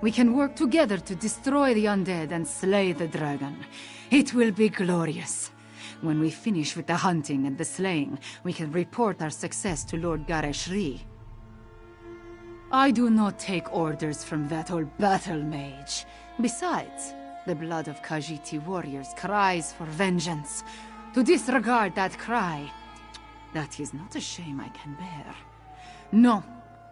We can work together to destroy the undead and slay the dragon. It will be glorious. When we finish with the hunting and the slaying, we can report our success to Lord Gareshri. I do not take orders from that old battle mage. Besides, the blood of Khajiiti warriors cries for vengeance. To disregard that cry, that is not a shame I can bear. No,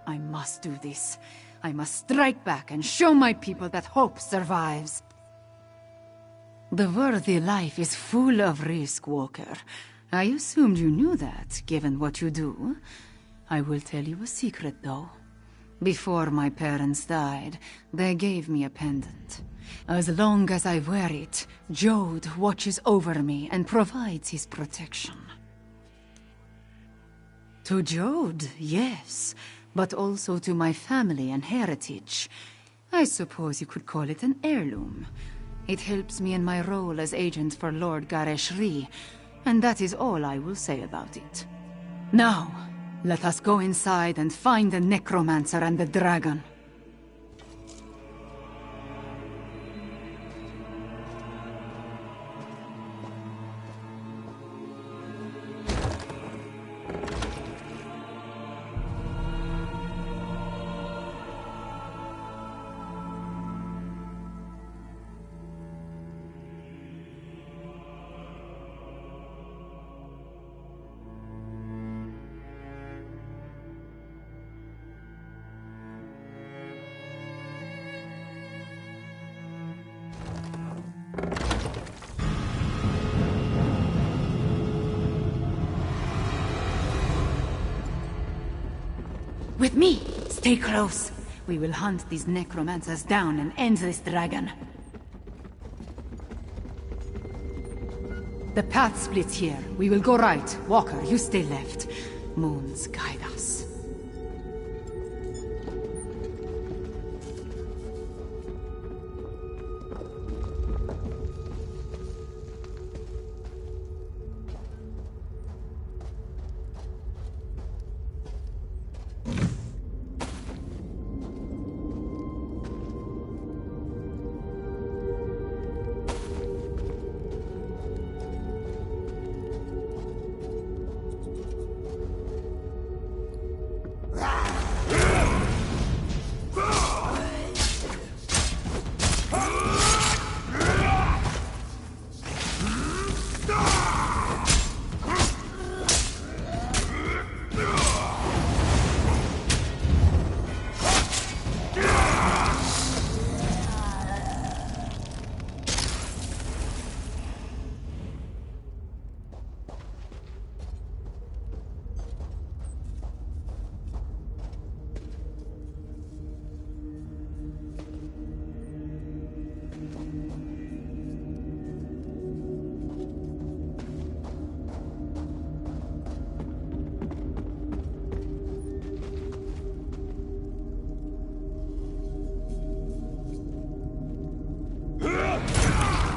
I must do this. I must strike back and show my people that hope survives. The worthy life is full of risk, Walker. I assumed you knew that, given what you do. I will tell you a secret, though. Before my parents died, they gave me a pendant. As long as I wear it, Jode watches over me and provides his protection. To Jode, yes, but also to my family and heritage. I suppose you could call it an heirloom. It helps me in my role as agent for Lord Gareshri, and that is all I will say about it. Now, let us go inside and find the necromancer and the dragon. With me! Stay close. We will hunt these necromancers down and end this dragon. The path splits here. We will go right. Walker, you stay left. Moons guide us.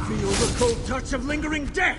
Feel the cold touch of lingering death!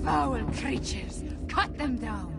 Foul creatures! Cut them down!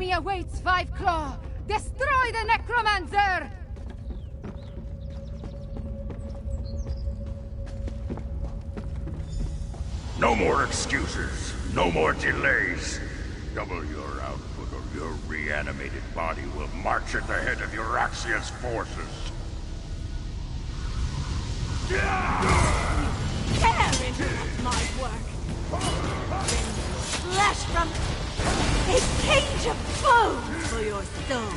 enemy awaits, Five Claw! Destroy the Necromancer! No more excuses. No more delays. Double your output or your reanimated body will march at the head of Euraxia's forces. Tear into my work! Flesh from a cage of bones for your soul!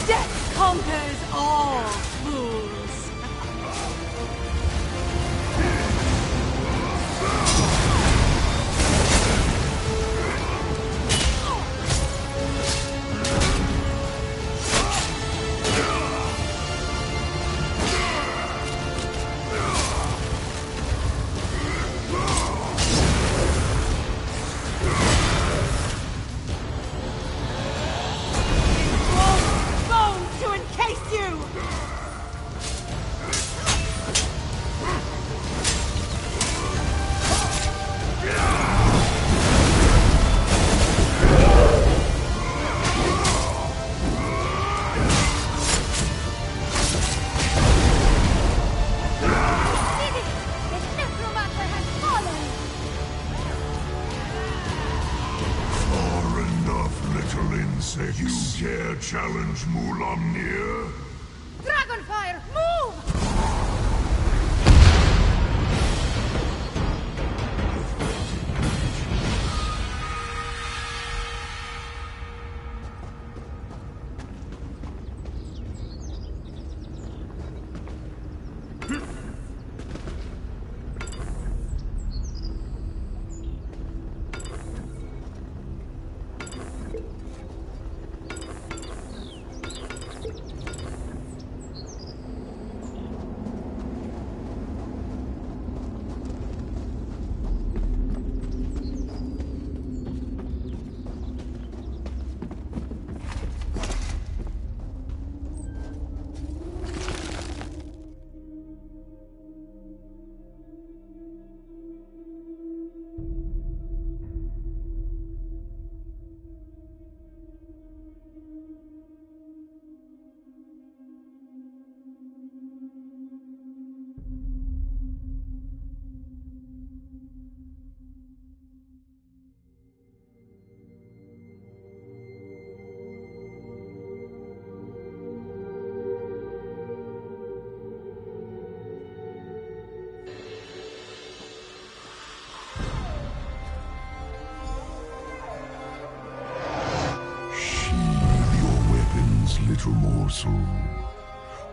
Death conquers all fools! You dare challenge Mulamnir? Dragonfire, move! Little morsel,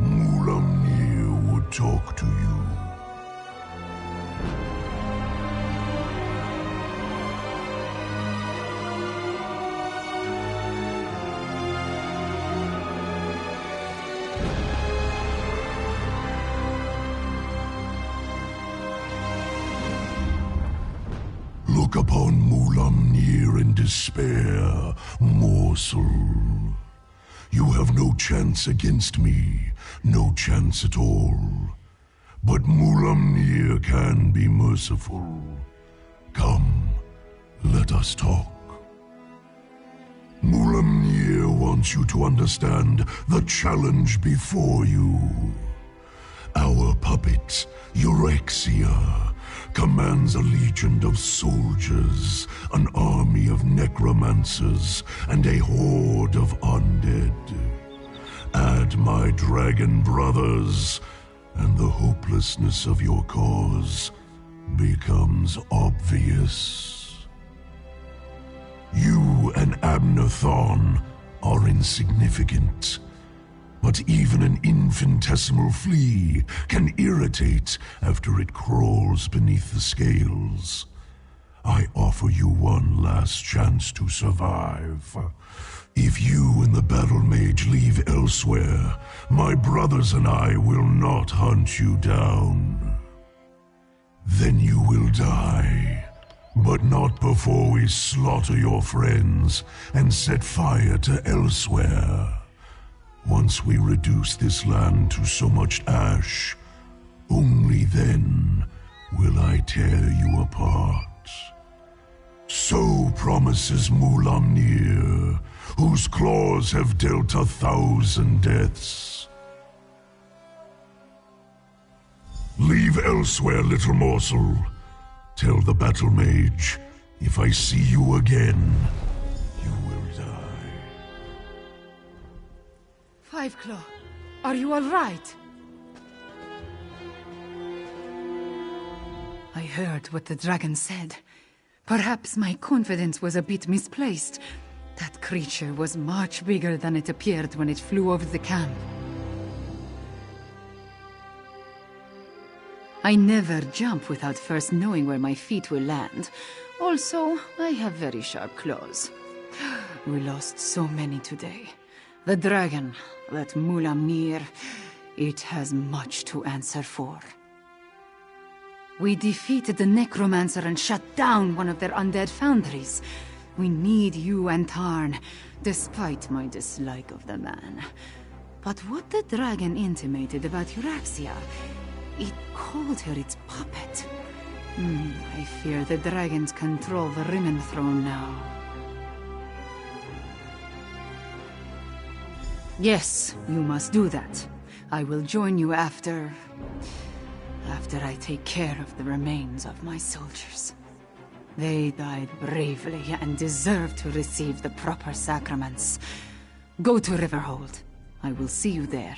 Mulamnir would talk to you. look upon Mulamnir in despair, morsel. You have no chance against me, no chance at all. But Mulamnir can be merciful. Come, let us talk. Mulamnir wants you to understand the challenge before you. Our puppet, Eurexia, commands a legion of soldiers, an army of necromancers, and a horde of undead. Add my dragon brothers, and the hopelessness of your cause becomes obvious. You and Abnathon are insignificant, but even an infinitesimal flea can irritate after it crawls beneath the scales. I offer you one last chance to survive. If you and the battle mage leave elsewhere, my brothers and I will not hunt you down. Then you will die. But not before we slaughter your friends and set fire to elsewhere. Once we reduce this land to so much ash, only then will I tear you apart. So promises Mulamnir, whose claws have dealt 1,000 deaths. Leave elsewhere, little morsel. Tell the battle mage, if I see you again, you will die. Fiveclaw, are you all right? I heard what the dragon said. Perhaps my confidence was a bit misplaced. That creature was much bigger than it appeared when it flew over the camp. I never jump without first knowing where my feet will land. Also, I have very sharp claws. We lost so many today. The dragon, that Mulamnir, it has much to answer for. We defeated the necromancer and shut down one of their undead foundries. We need you and Tarn, despite my dislike of the man. But what the dragon intimated about Eurexia, it called her its puppet. I fear the dragons control the Rimmen throne now. Yes, you must do that. I will join you after I take care of the remains of my soldiers. They died bravely and deserve to receive the proper sacraments. Go to Riverhold. I will see you there.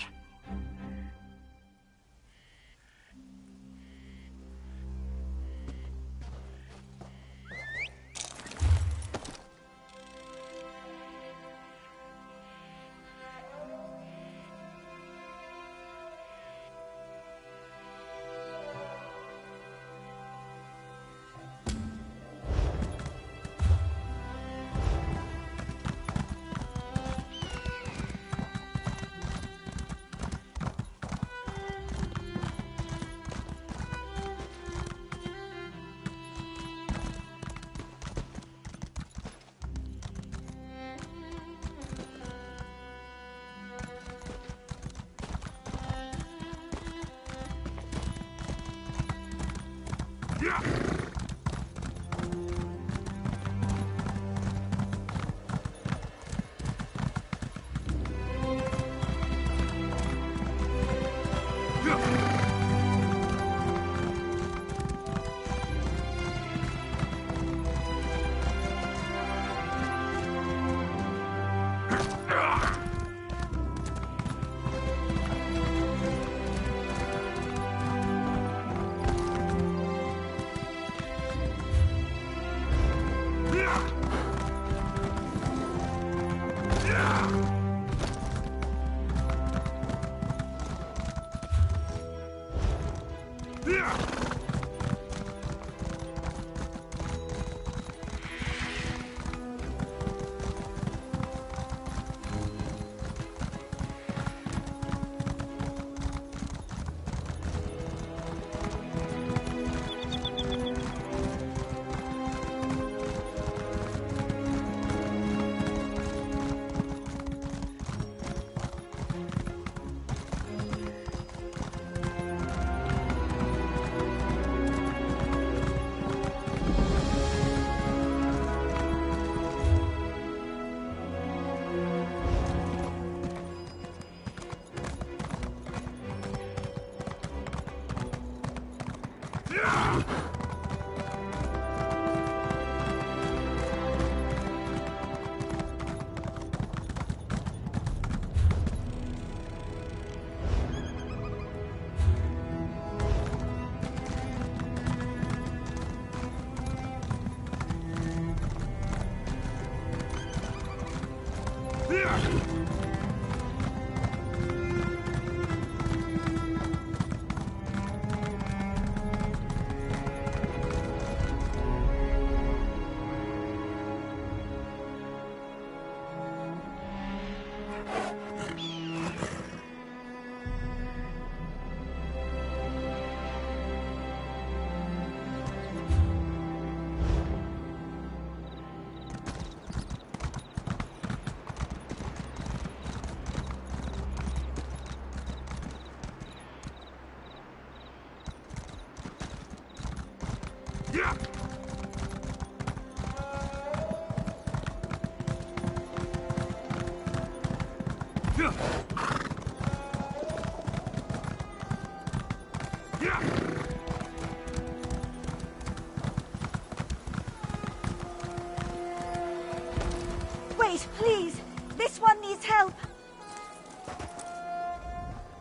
Wait, please! This one needs help!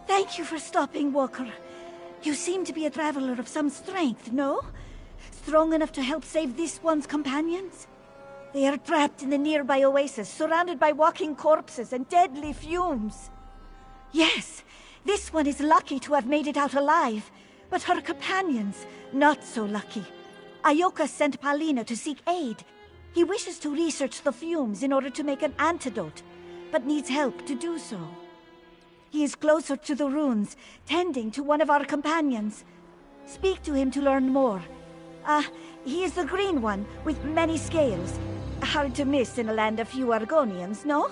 Thank you for stopping, Walker. You seem to be a traveler of some strength, no? Strong enough to help save this one's companions? They are trapped in the nearby oasis, surrounded by walking corpses and deadly fumes. Yes, this one is lucky to have made it out alive, but her companions, not so lucky. Ioka sent Paulina to seek aid. He wishes to research the fumes in order to make an antidote, but needs help to do so. He is closer to the ruins, tending to one of our companions. Speak to him to learn more. He is the green one, with many scales. Hard to miss in a land of few Argonians, no?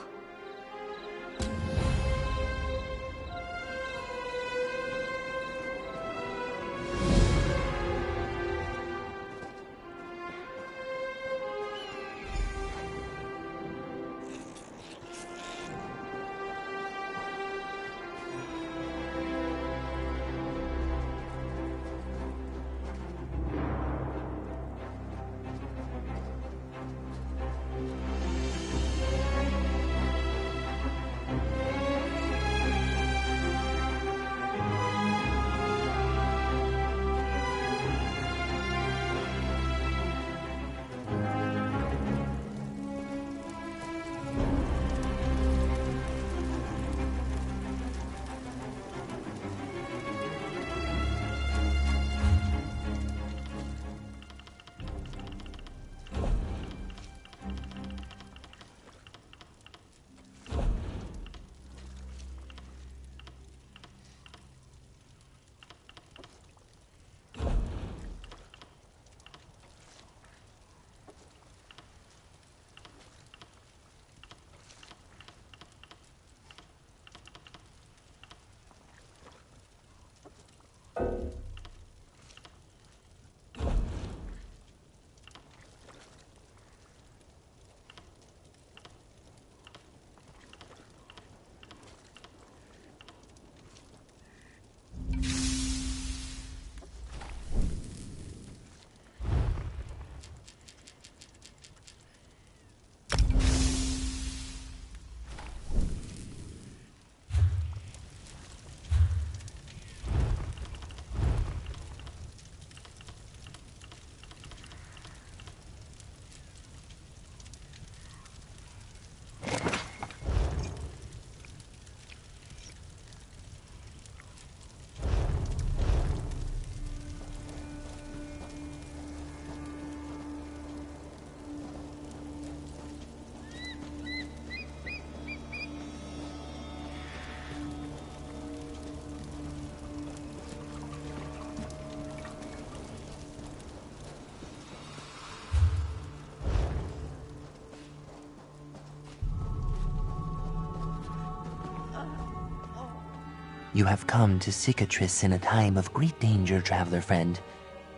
You have come to Cicatrice in a time of great danger, traveler friend.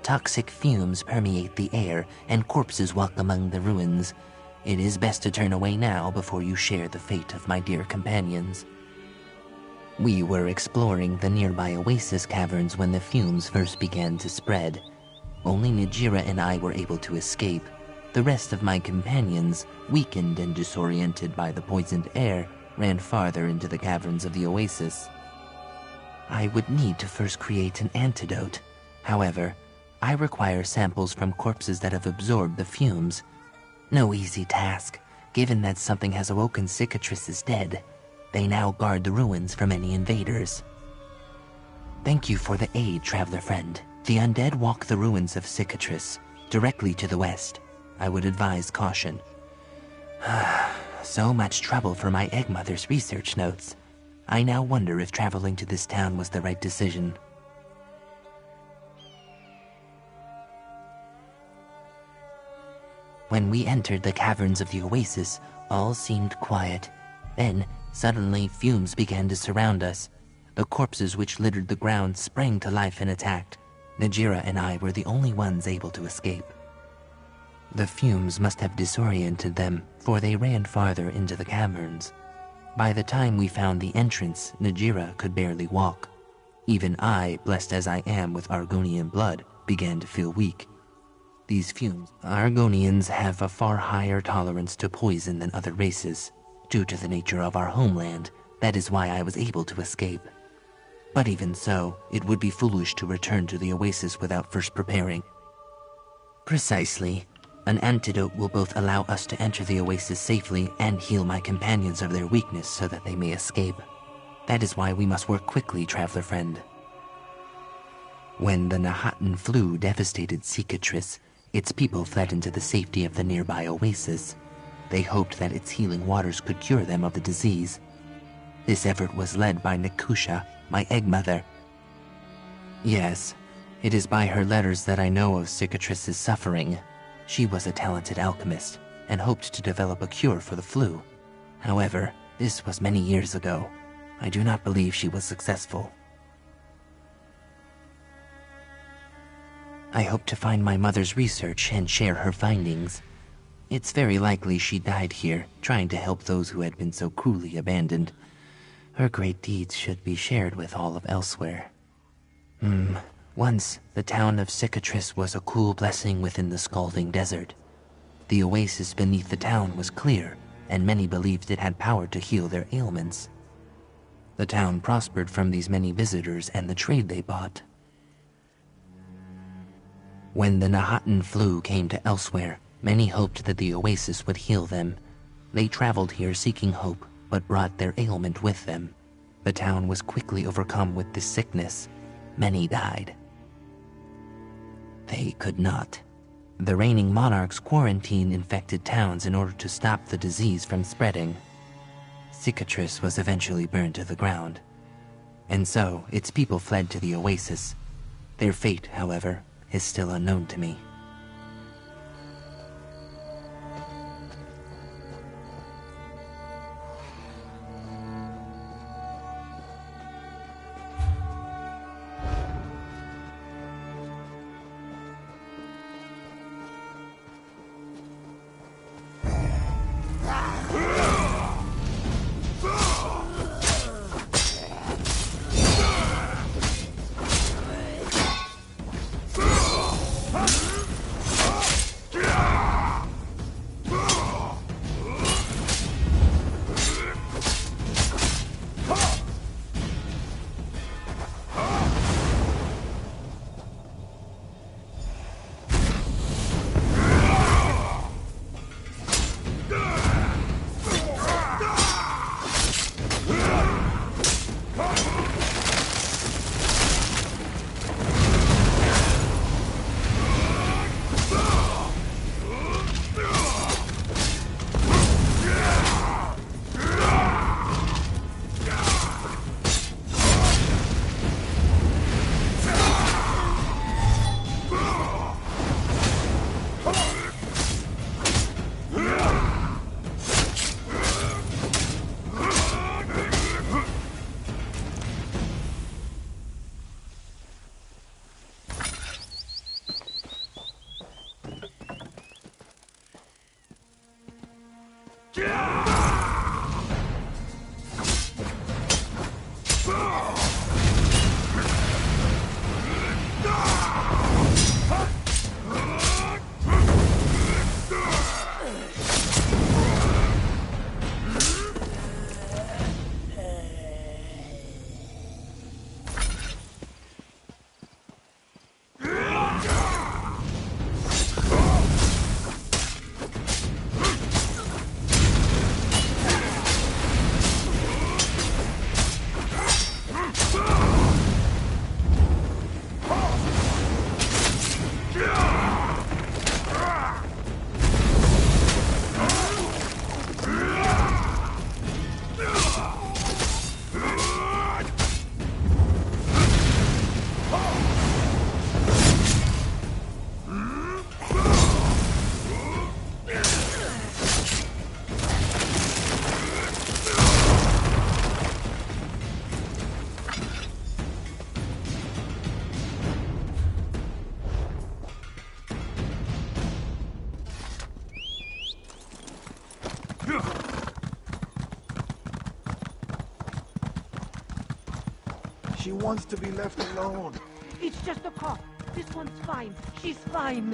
Toxic fumes permeate the air, and corpses walk among the ruins. It is best to turn away now before you share the fate of my dear companions. We were exploring the nearby oasis caverns when the fumes first began to spread. Only Najira and I were able to escape. The rest of my companions, weakened and disoriented by the poisoned air, ran farther into the caverns of the oasis. I would need to first create an antidote. However, I require samples from corpses that have absorbed the fumes. No easy task, given that something has awoken Cicatrice's dead. They now guard the ruins from any invaders. Thank you for the aid, traveler friend. The undead walk the ruins of Cicatrice, directly to the west. I would advise caution. So much trouble for my egg mother's research notes. I now wonder if traveling to this town was the right decision. When we entered the caverns of the oasis, all seemed quiet. Then, suddenly, fumes began to surround us. The corpses which littered the ground sprang to life and attacked. Najira and I were the only ones able to escape. The fumes must have disoriented them, for they ran farther into the caverns. By the time we found the entrance, Najira could barely walk. Even I, blessed as I am with Argonian blood, began to feel weak. These fumes, Argonians have a far higher tolerance to poison than other races. Due to the nature of our homeland, that is why I was able to escape. But even so, it would be foolish to return to the oasis without first preparing. Precisely. An antidote will both allow us to enter the oasis safely and heal my companions of their weakness so that they may escape. That is why we must work quickly, traveler friend. When the Nahatan flu devastated Cicatrice, its people fled into the safety of the nearby oasis. They hoped that its healing waters could cure them of the disease. This effort was led by Nikusha, my egg mother. Yes, it is by her letters that I know of Cicatrice's suffering. She was a talented alchemist and hoped to develop a cure for the flu. However, this was many years ago. I do not believe she was successful. I hope to find my mother's research and share her findings. It's very likely she died here, trying to help those who had been so cruelly abandoned. Her great deeds should be shared with all of elsewhere. Once, the town of Cicatrice was a cool blessing within the scalding desert. The oasis beneath the town was clear, and many believed it had power to heal their ailments. The town prospered from these many visitors and the trade they bought. When the Nahatan flu came to elsewhere, many hoped that the oasis would heal them. They traveled here seeking hope, but brought their ailment with them. The town was quickly overcome with this sickness. Many died. They could not. The reigning monarchs quarantined infected towns in order to stop the disease from spreading. Cicatrice was eventually burned to the ground. And so, its people fled to the oasis. Their fate, however, is still unknown to me. She wants to be left alone. It's just a cough. This one's fine. She's fine.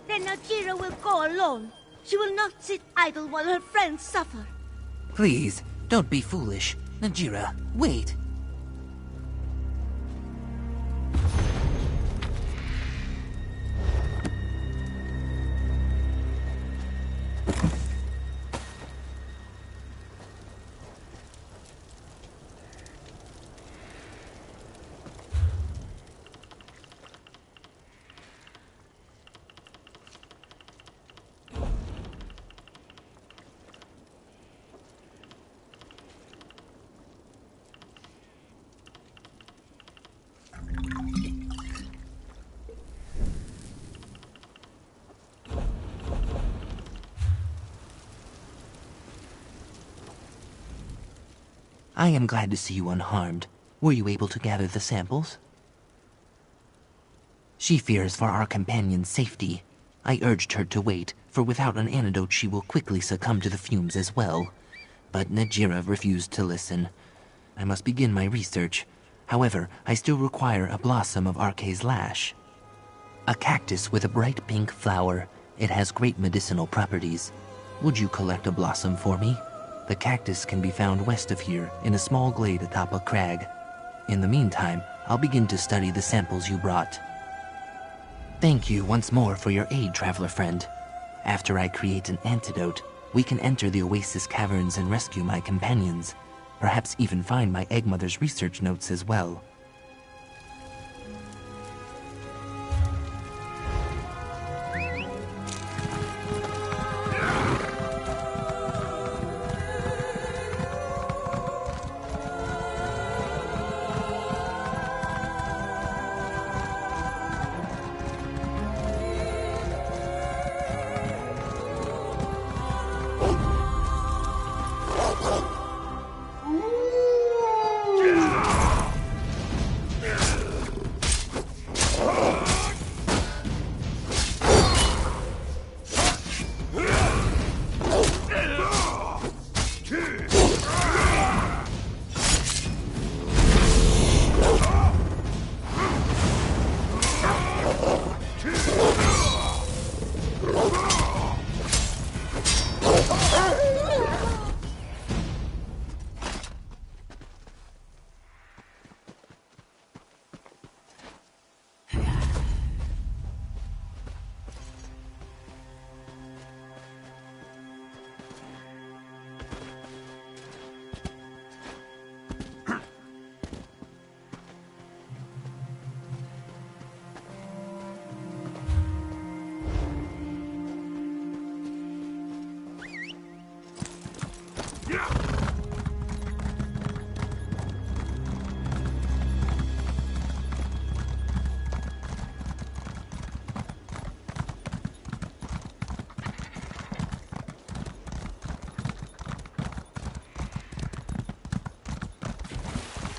Then Najira will go alone. She will not sit idle while her friends suffer. Please, don't be foolish. Najira, wait. I am glad to see you unharmed. Were you able to gather the samples? She fears for our companion's safety. I urged her to wait, for without an antidote she will quickly succumb to the fumes as well. But Najira refused to listen. I must begin my research. However, I still require a blossom of Arce's Lash. A cactus with a bright pink flower. It has great medicinal properties. Would you collect a blossom for me? The cactus can be found west of here, in a small glade atop a crag. In the meantime, I'll begin to study the samples you brought. Thank you once more for your aid, traveler friend. After I create an antidote, we can enter the Oasis caverns and rescue my companions. Perhaps even find my egg mother's research notes as well.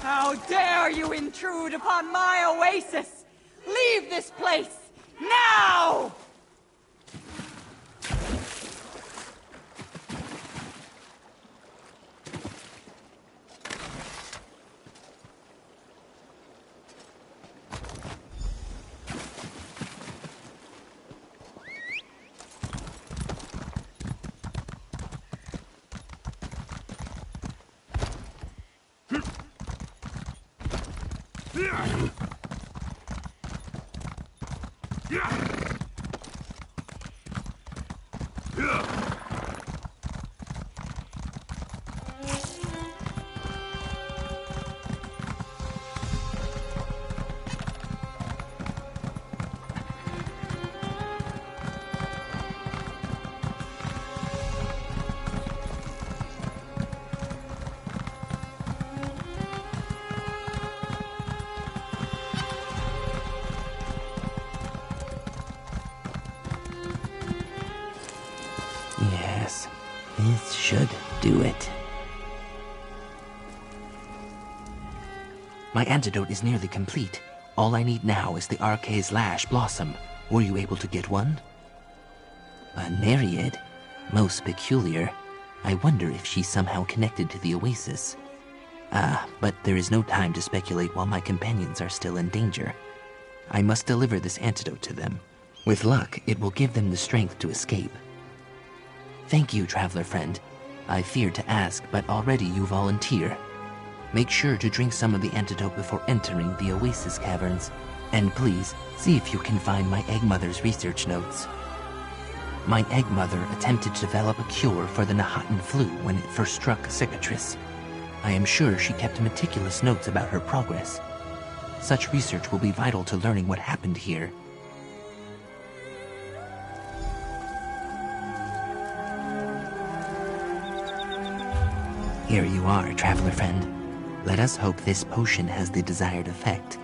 How dare you intrude upon my oasis! Leave this place! Now! Yes, this should do it. My antidote is nearly complete. All I need now is the Arce's Lash blossom. Were you able to get one? A Nereid? Most peculiar. I wonder if she's somehow connected to the oasis. But there is no time to speculate while my companions are still in danger. I must deliver this antidote to them. With luck, it will give them the strength to escape. Thank you, traveler friend. I feared to ask, but already you volunteer. Make sure to drink some of the antidote before entering the oasis caverns. And please, see if you can find my egg mother's research notes. My egg mother attempted to develop a cure for the Nahatan flu when it first struck Cicatrice. I am sure she kept meticulous notes about her progress. Such research will be vital to learning what happened here. Here you are, traveler friend. Let us hope this potion has the desired effect.